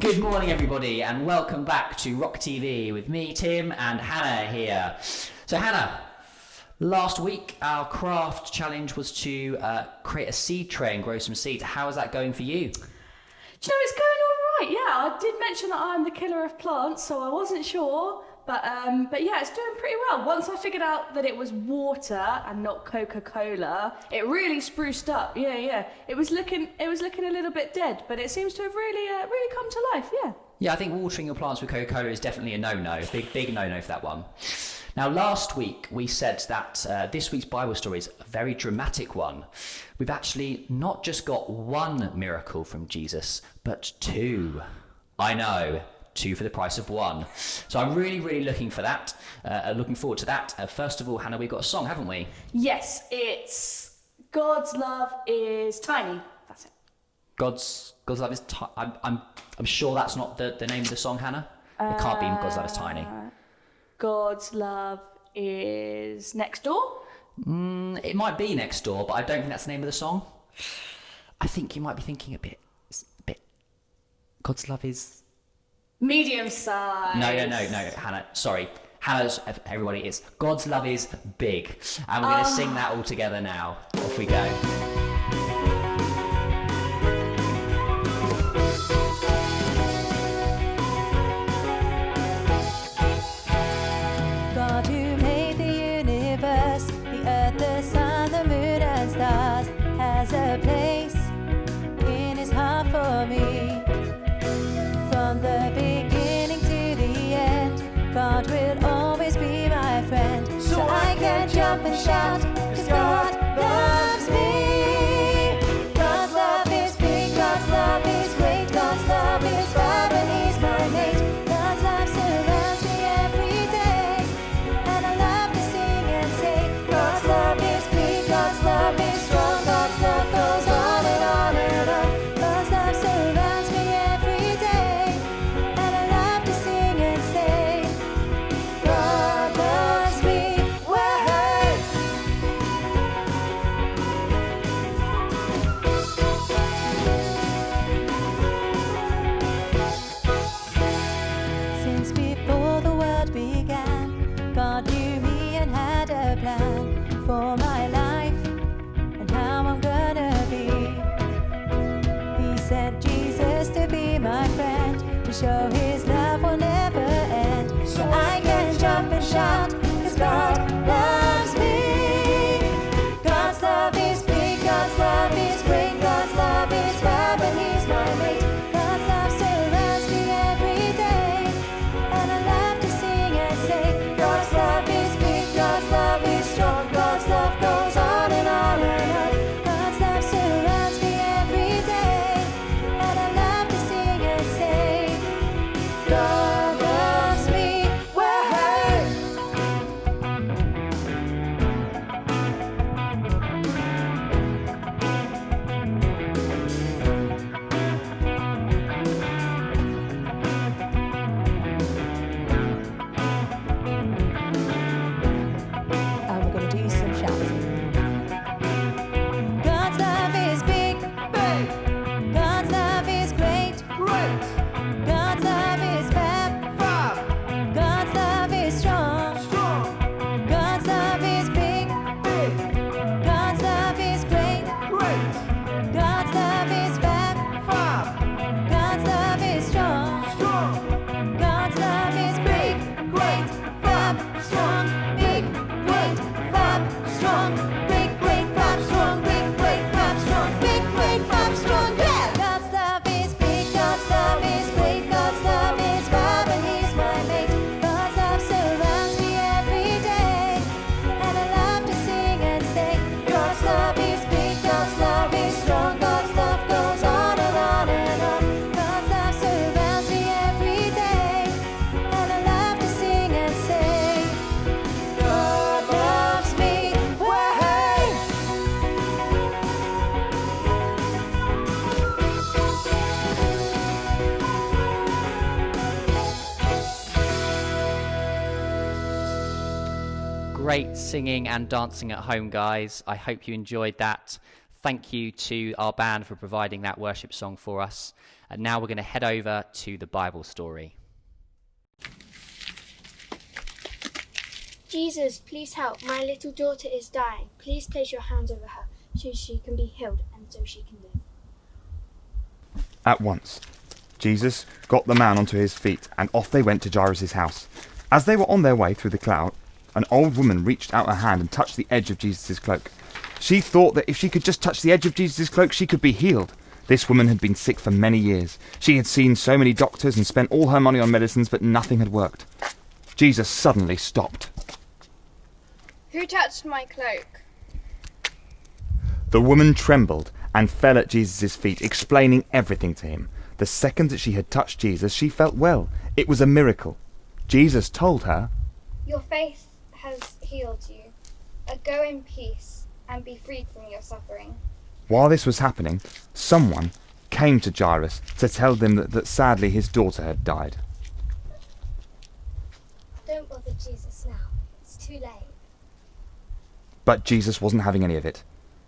Good morning, everybody, and welcome back to Rock TV with me, Tim, and Hannah here. So, Hannah, last week our craft challenge was to create a seed tray and grow some seeds. How is that going for you? Do you know, it's going all right. Yeah, I did mention that I'm the killer of plants, so I wasn't sure. But yeah, it's doing pretty well. Once I figured out that it was water and not Coca-Cola, it really spruced up. Yeah. It was looking a little bit dead, but it seems to have really come to life. Yeah. Yeah, I think watering your plants with Coca-Cola is definitely a no-no, big no-no for that one. Now, last week we said that this week's Bible story is a very dramatic one. We've actually not just got one miracle from Jesus, but two. I know. 2 for the price of 1. So I'm really looking for that. Looking forward to that. First of all, Hannah, we've got a song, haven't we? Yes, it's God's Love is Tiny. That's it. God's Love is tiny. I'm sure that's not the name of the song, Hannah. It can't be God's Love is Tiny. God's Love is Next Door. It might be Next Door, but I don't think that's the name of the song. I think you might be thinking a bit. God's Love is. Medium size. No, Hannah. Sorry. Hannah's, everybody, it's God's Love is Big. And we're going to sing that all together now. Off we go. God who made the universe, the earth, the sun, the moon and stars, has a place in his heart for me. From the beginning to the end, God will always be my friend. So I can jump and shout, 'cause God loves me. God's love is big, God's love is great, God's love is love and he's my mate. God's love surrounds me every day, and I love to sing and say, God's love is big, God's love is strong, God's love goes on and on and on. God's love surrounds me every day, and I love to sing and say, God loves me. Since before the world began, God knew me and had a plan for my life and how I'm gonna be. He sent Jesus to be my friend, to show his love will never end. So I can jump and shout, 'cause God loves me. strong. Great, great God strong. Great, great God strong. Great, great God strong. Yeah. God's love is big. God's love is great. God's love is far, but He's my mate. God's love surrounds me every day, and I love to sing and say, God's love is big. God's love is strong. God's love goes on and on and on. God's love surrounds me every day, and I love to sing and say, God loves me. Way. Great singing and dancing at home, guys. I hope you enjoyed that. Thank you to our band for providing that worship song for us. And now we're going to head over to the Bible story. Jesus, please help. My little daughter is dying. Please place your hands over her so she can be healed and so she can live. At once, Jesus got the man onto his feet, and off they went to Jairus' house. As they were on their way through the crowd, an old woman reached out her hand and touched the edge of Jesus' cloak. She thought that if she could just touch the edge of Jesus' cloak, she could be healed. This woman had been sick for many years. She had seen so many doctors and spent all her money on medicines, but nothing had worked. Jesus suddenly stopped. Who touched my cloak? The woman trembled and fell at Jesus' feet, explaining everything to him. The second that she had touched Jesus, she felt well. It was a miracle. Jesus told her, Your faith has healed you. Go in peace and be freed from your suffering. While this was happening, someone came to Jairus to tell them that sadly his daughter had died. Don't bother Jesus now. It's too late. But Jesus wasn't having any of it.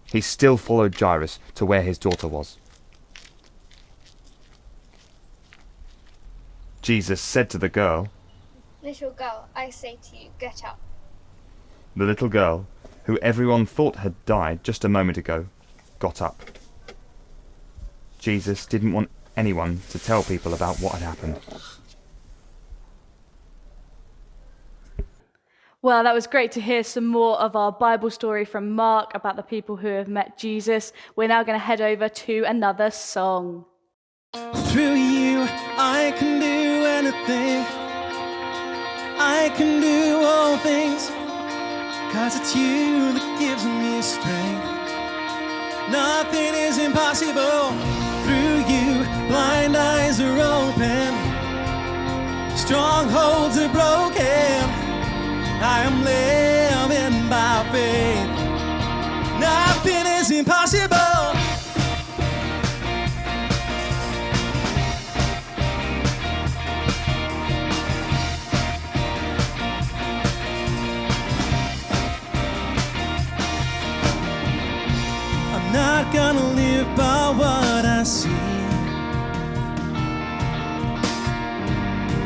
He still followed Jairus to where his daughter was. Jesus said to the girl, Little girl, I say to you, get up. the little girl, who everyone thought had died just a moment ago, got up. Jesus didn't want anyone to tell people about what had happened. Well, that was great to hear some more of our Bible story from Mark about the people who have met Jesus. We're now going to head over to another song. Through you, I can do anything. I can do all things, 'cause it's you that gives me strength. Nothing is impossible. Through you, blind eyes are open, strongholds are broken. I am living by faith. Nothing is impossible. I'm not gonna live by what I see.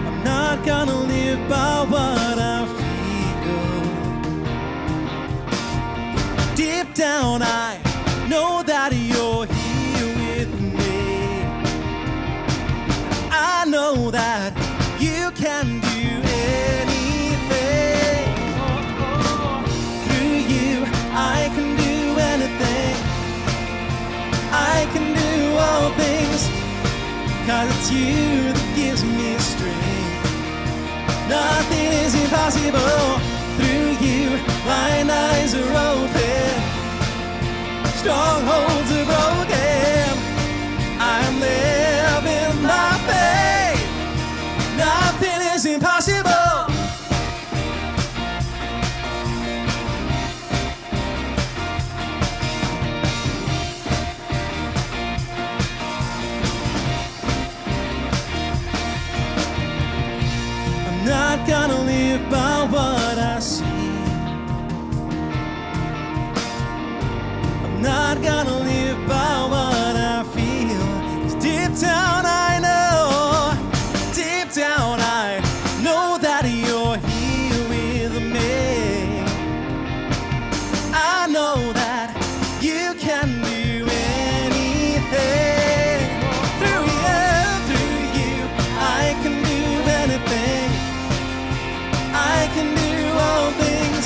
I'm not gonna live by what I feel. Deep down I know that you're here with me. I know that you can do anything. Through you I can do anything. I can do all things, 'cause it's you that gives me strength. Nothing is impossible. Through you, blind eyes are open, strongholds are broken. I'm living by faith. Nothing is impossible. I'm not gonna live by what I see. I'm not gonna live by what I feel. 'Cause deep down I know, deep down I know that you're here with me. I know that you can do anything. Through you, I can do anything. I can do all things,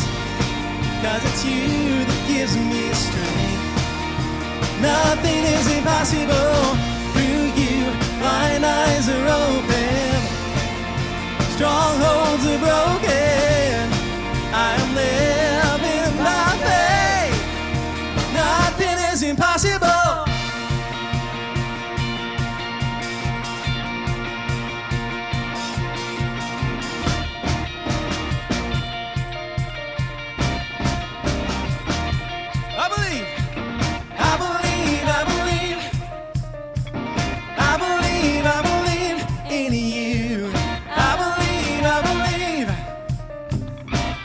'cause it's you that gives me strength. Nothing is impossible through you. Blind eyes are open, strongholds are broken. I am living by faith. Nothing is impossible. I believe, I believe, I believe, I believe, I believe in you. I believe, I believe,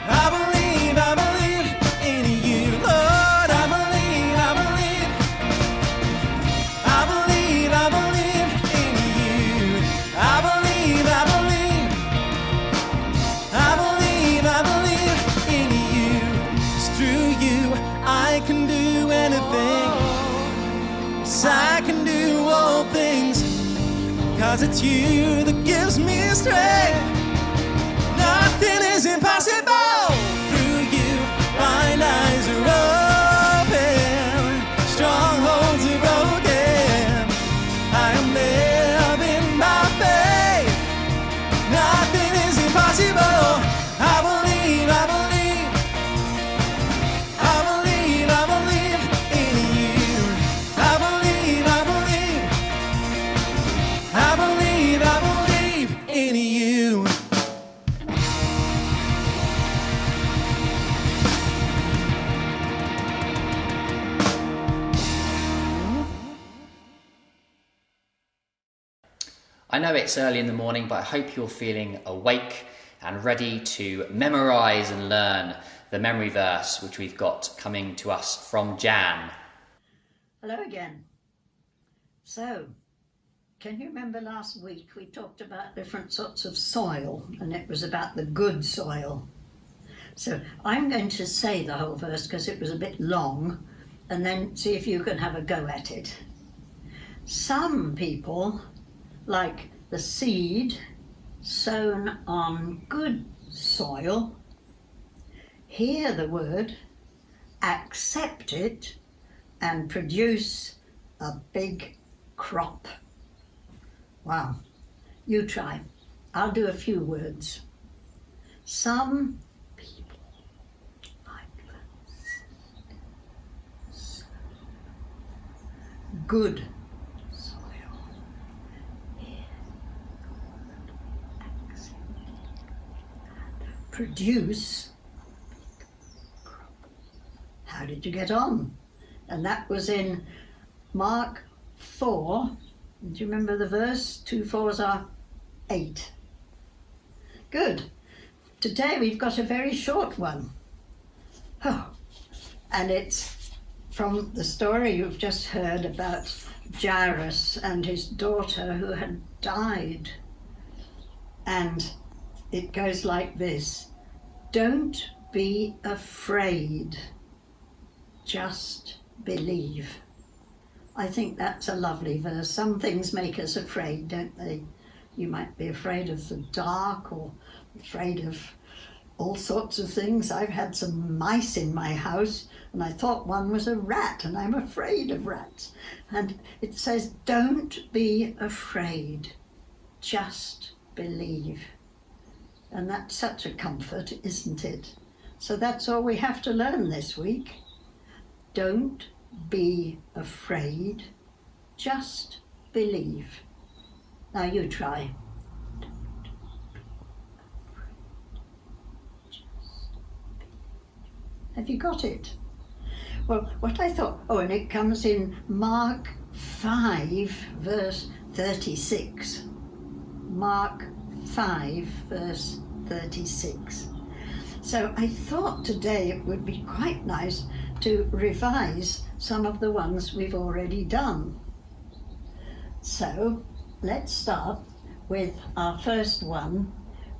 I believe, I believe in you, Lord. I believe, I believe, I believe, I believe in you. I believe, I believe, I believe, I believe in you. 'Cause through you I can do anything. Yes, I can do all things. 'Cause it's you that gives me strength. Nothing is impossible through you. Blind eyes are open, strongholds are broken. I am living by faith. Nothing is impossible. I believe, I believe, I believe, I believe in you. I believe, I believe, I believe, I believe in you. I know it's early in the morning, but I hope you're feeling awake and ready to memorize and learn the memory verse which we've got coming to us from Jan. Hello again. So, can you remember last week we talked about different sorts of soil, and it was about the good soil. So I'm going to say the whole verse because it was a bit long, and then see if you can have a go at it. Some people, like the seed sown on good soil, hear the word, accept it, and produce a big crop. Wow. You try. I'll do a few words. Some people like this. Good soil. Hear the word, accept it, and produce a big crop. How did you get on? And that was in Mark 4. Do you remember the verse? 2 4s are 8. Good. Today we've got a very short one. Oh, and it's from the story you've just heard about Jairus and his daughter who had died. And it goes like this: don't be afraid, just believe. I think that's a lovely verse. Some things make us afraid, don't they? You might be afraid of the dark or afraid of all sorts of things. I've had some mice in my house and I thought one was a rat, and I'm afraid of rats. And it says, don't be afraid, just believe. And that's such a comfort, isn't it? So that's all we have to learn this week. Don't be afraid, just believe. Now you try. Have you got it? Well, what I thought, and it comes in Mark 5, verse 36. Mark 5, verse 36. So I thought today it would be quite nice to revise some of the ones we've already done. So let's start with our first one,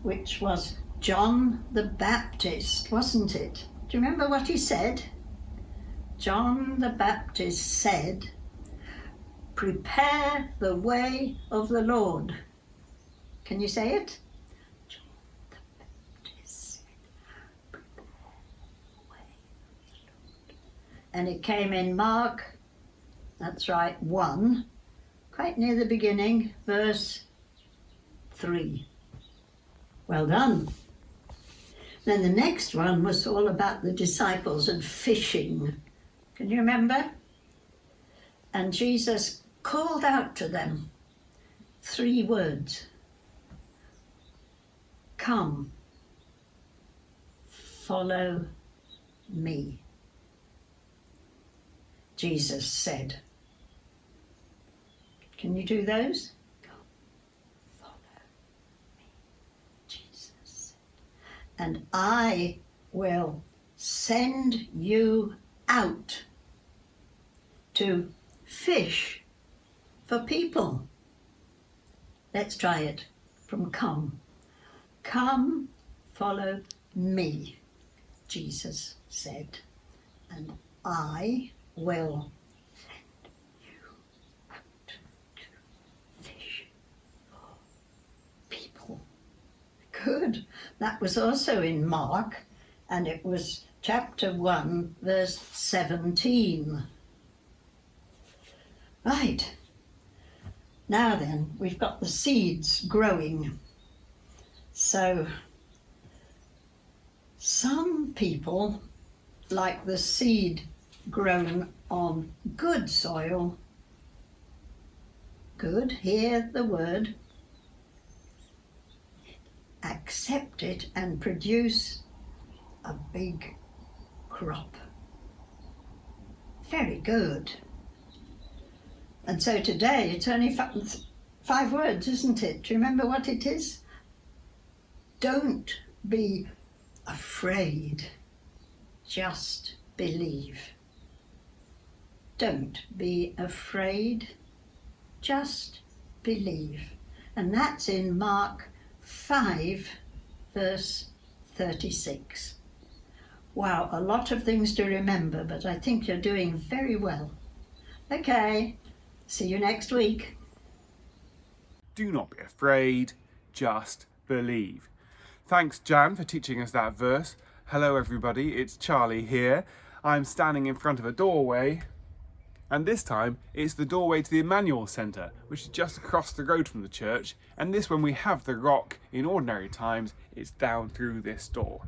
which was John the Baptist, wasn't it? Do you remember what he said? John the Baptist said, prepare the way of the Lord. Can you say it? John the Baptist said, prepare the way And it came in Mark, that's right, 1, quite near the beginning, verse 3. Well done. Then the next one was all about the disciples and fishing. Can you remember? And Jesus called out to them 3 words. Come, follow me. Jesus said. Can you do those? Come, follow me. Jesus said. And I will send you out to fish for people. Let's try it from come. Come, follow me, Jesus said, and I will send you out to fish for people. Good. That was also in Mark, and it was chapter 1, verse 17. Right. Now then, we've got the seeds growing. So, some people like the seed grown on good soil. Good, hear the word. Accept it and produce a big crop. Very good. And so today it's only 5 words, isn't it? Do you remember what it is? Don't be afraid, just believe. Don't be afraid, just believe. And that's in Mark 5, verse 36. Wow, a lot of things to remember, but I think you're doing very well. Okay, see you next week. Do not be afraid, just believe. Thanks, Jan, for teaching us that verse. Hello, everybody. It's Charlie here. I'm standing in front of a doorway, and this time it's the doorway to the Emmanuel Centre, which is just across the road from the church. And this, when we have the rock in ordinary times, it's down through this door.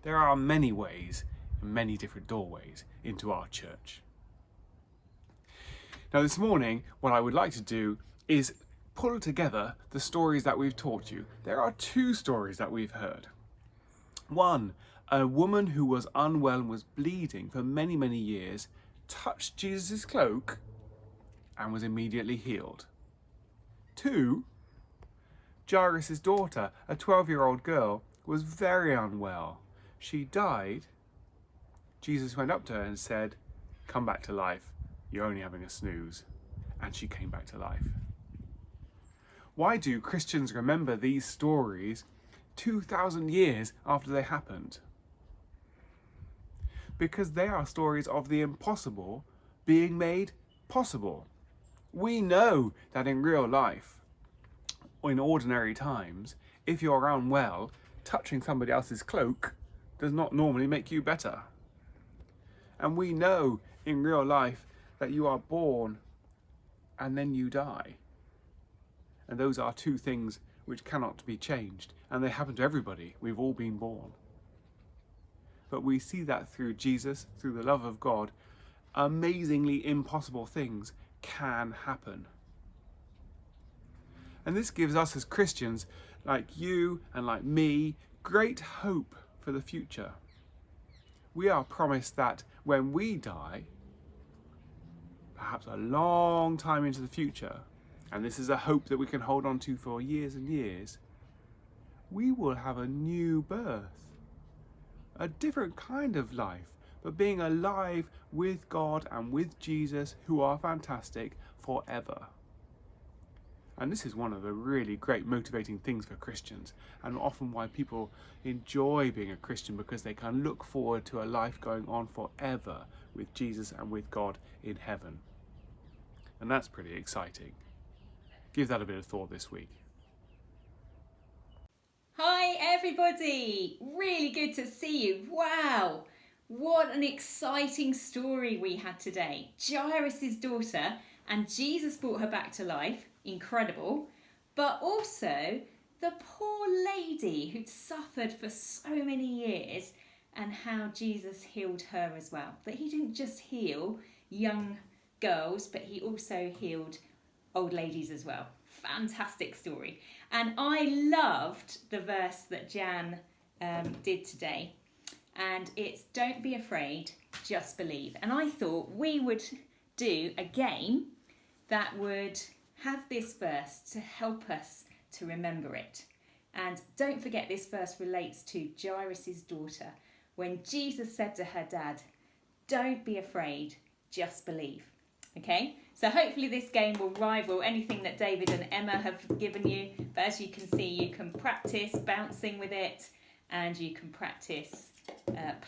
There are many ways and many different doorways into our church. Now, this morning, what I would like to do is pull together the stories that we've taught you. There are 2 stories that we've heard. One, a woman who was unwell and was bleeding for many, many years touched Jesus' cloak and was immediately healed. 2, Jairus' daughter, a 12-year-old girl, was very unwell. She died. Jesus went up to her and said, "Come back to life. You're only having a snooze." And she came back to life. Why do Christians remember these stories 2,000 years after they happened? Because they are stories of the impossible being made possible. We know that in real life, in ordinary times, if you're unwell, touching somebody else's cloak does not normally make you better. And we know in real life that you are born and then you die. And those are 2 things which cannot be changed. And they happen to everybody. We've all been born. But we see that through Jesus, through the love of God, amazingly impossible things can happen. And this gives us as Christians, like you and like me, great hope for the future. We are promised that when we die, perhaps a long time into the future, and this is a hope that we can hold on to for years and years, we will have a new birth, a different kind of life, but being alive with God and with Jesus, who are fantastic, forever. And this is one of the really great motivating things for Christians, and often why people enjoy being a Christian, because they can look forward to a life going on forever with Jesus and with God in heaven. And that's pretty exciting. Give that a bit of thought this week. Hi everybody, really good to see you. Wow, What an exciting story we had today. Jairus' daughter, and Jesus brought her back to life. Incredible. But also the poor lady who'd suffered for so many years, and how Jesus healed her as well. That he didn't just heal young girls, but he also healed old ladies as well. Fantastic story. And I loved the verse that Jan did today. And it's don't be afraid, just believe. And I thought we would do a game that would have this verse to help us to remember it. And don't forget, this verse relates to Jairus' daughter, when Jesus said to her dad, don't be afraid, just believe. Okay, so hopefully this game will rival anything that David and Emma have given you. But as you can see, you can practice bouncing with it, and you can practice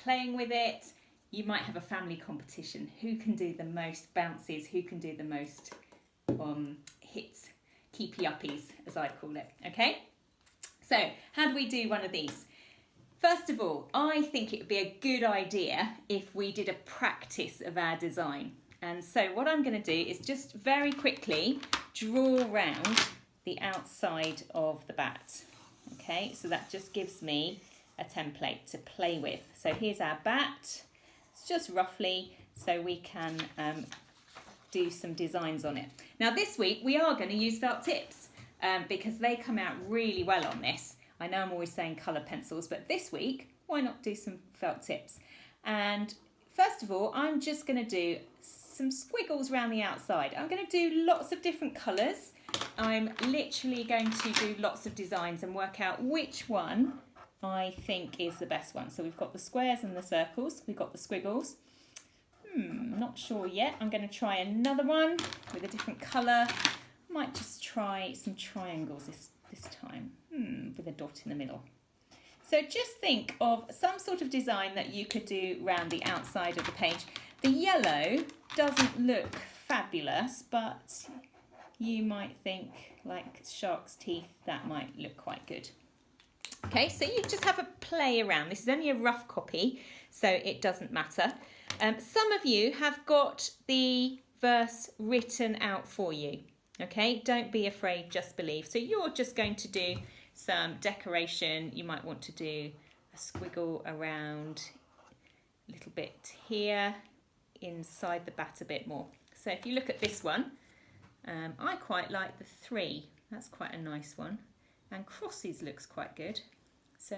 playing with it. You might have a family competition. Who can do the most bounces? Who can do the most hits? Keepy-uppies, as I call it. Okay, so how do we do one of these? First of all, I think it would be a good idea if we did a practice of our design. And so what I'm going to do is just very quickly draw around the outside of the bat. Okay, so that just gives me a template to play with. So here's our bat. It's just roughly so we can do some designs on it. Now this week we are going to use felt tips because they come out really well on this. I know I'm always saying colour pencils, but this week, why not do some felt tips? And first of all, I'm just going to do some squiggles around the outside. I'm going to do lots of different colours. I'm literally going to do lots of designs and work out which one I think is the best one. So we've got the squares and the circles. We've got the squiggles. Not sure yet. I'm going to try another one with a different colour. Might just try some triangles this time, with a dot in the middle. So just think of some sort of design that you could do around the outside of the page. The yellow doesn't look fabulous, but you might think like shark's teeth, that might look quite good. Okay, so you just have a play around. This is only a rough copy, so it doesn't matter. Some of you have got the verse written out for you. Okay, don't be afraid, just believe. So you're just going to do some decoration. You might want to do a squiggle around a little bit here, inside the bat a bit more. So if you look at this one, I quite like the 3. That's quite a nice one. And crosses looks quite good. So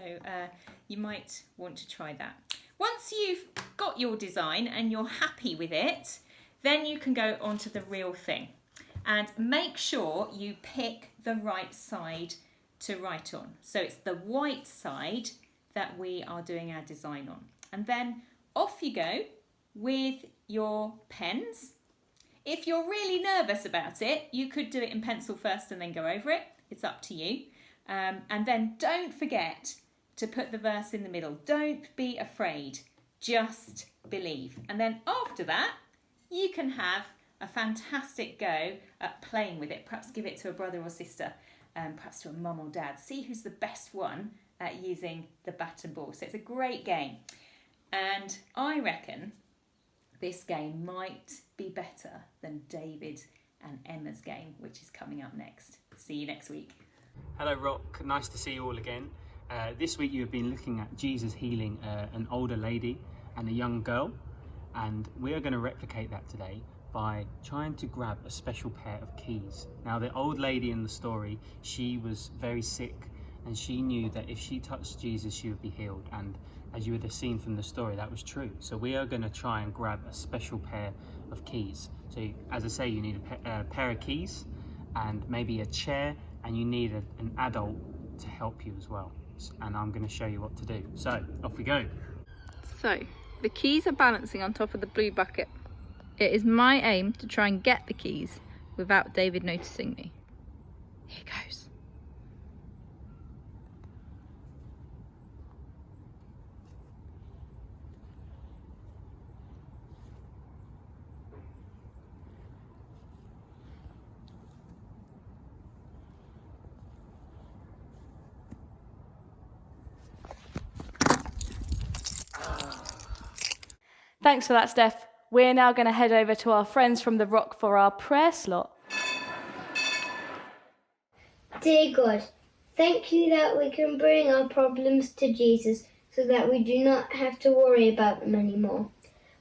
you might want to try that. Once you've got your design and you're happy with it, then you can go on to the real thing. And make sure you pick the right side to write on. So it's the white side that we are doing our design on. And then off you go with your pens. If you're really nervous about it, you could do it in pencil first and then go over it. It's up to you. And then don't forget to put the verse in the middle. Don't be afraid, just believe. And then after that, you can have a fantastic go at playing with it. Perhaps give it to a brother or sister, perhaps to a mum or dad. See who's the best one at using the bat and ball. So it's a great game. And I reckon this game might be better than David and Emma's game, which is coming up next. See you next week. Hello Rock, nice to see you all again. This week you've been looking at Jesus healing an older lady and a young girl, and we are going to replicate that today by trying to grab a special pair of keys. Now the old lady in the story, she was very sick and she knew that if she touched Jesus she would be healed, and as you would have seen from the story, that was true. So we are going to try and grab a special pair of keys. So as I say, you need a pair of keys and maybe a chair, and you need an adult to help you as well. And I'm going to show you what to do. So off we go. So the keys are balancing on top of the blue bucket. It is my aim to try and get the keys without David noticing me. Here goes. Thanks for that, Steph. We're now going to head over to our friends from the Rock for our prayer slot. Dear God, thank you that we can bring our problems to Jesus so that we do not have to worry about them anymore.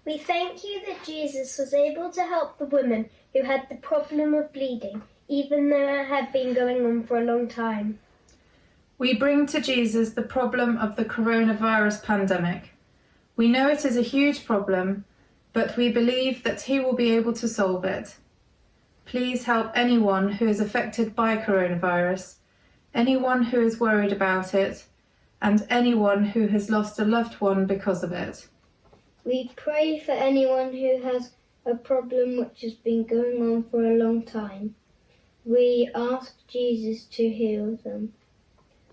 We thank you that Jesus was able to help the woman who had the problem of bleeding, even though it had been going on for a long time. We bring to Jesus the problem of the coronavirus pandemic. We know it is a huge problem, but we believe that he will be able to solve it. Please help anyone who is affected by coronavirus, anyone who is worried about it, and anyone who has lost a loved one because of it. We pray for anyone who has a problem which has been going on for a long time. We ask Jesus to heal them.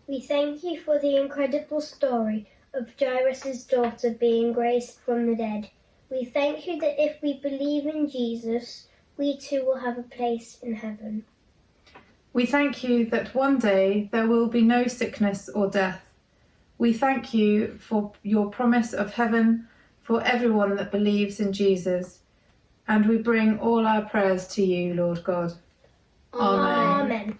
We thank you for the incredible story of Jairus' daughter being raised from the dead. We thank you that if we believe in Jesus, we too will have a place in heaven. We thank you that one day there will be no sickness or death. We thank you for your promise of heaven for everyone that believes in Jesus. And we bring all our prayers to you, Lord God. Amen.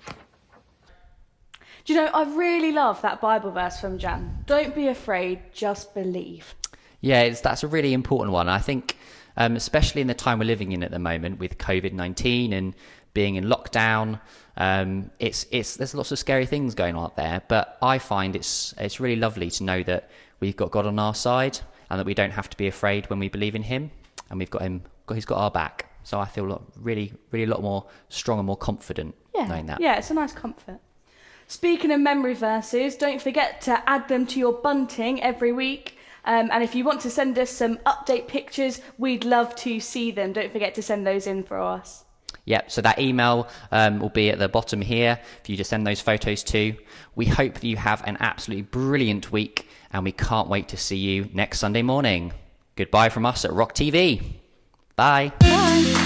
Do you know, I really love that Bible verse from Jan. Don't be afraid, just believe. Yeah, that's a really important one. I think, especially in the time we're living in at the moment with COVID-19 and being in lockdown, there's lots of scary things going on out there. But I find it's really lovely to know that we've got God on our side and that we don't have to be afraid when we believe in Him, and we've got Him. He's got our back. So I feel really a lot more strong and more confident knowing that. Yeah, it's a nice comfort. Speaking of memory verses, don't forget to add them to your bunting every week. And if you want to send us some update pictures, we'd love to see them. Don't forget to send those in for us. Yep, so that email will be at the bottom here for you to send those photos to. We hope that you have an absolutely brilliant week, and we can't wait to see you next Sunday morning. Goodbye from us at Rock TV. Bye. Bye.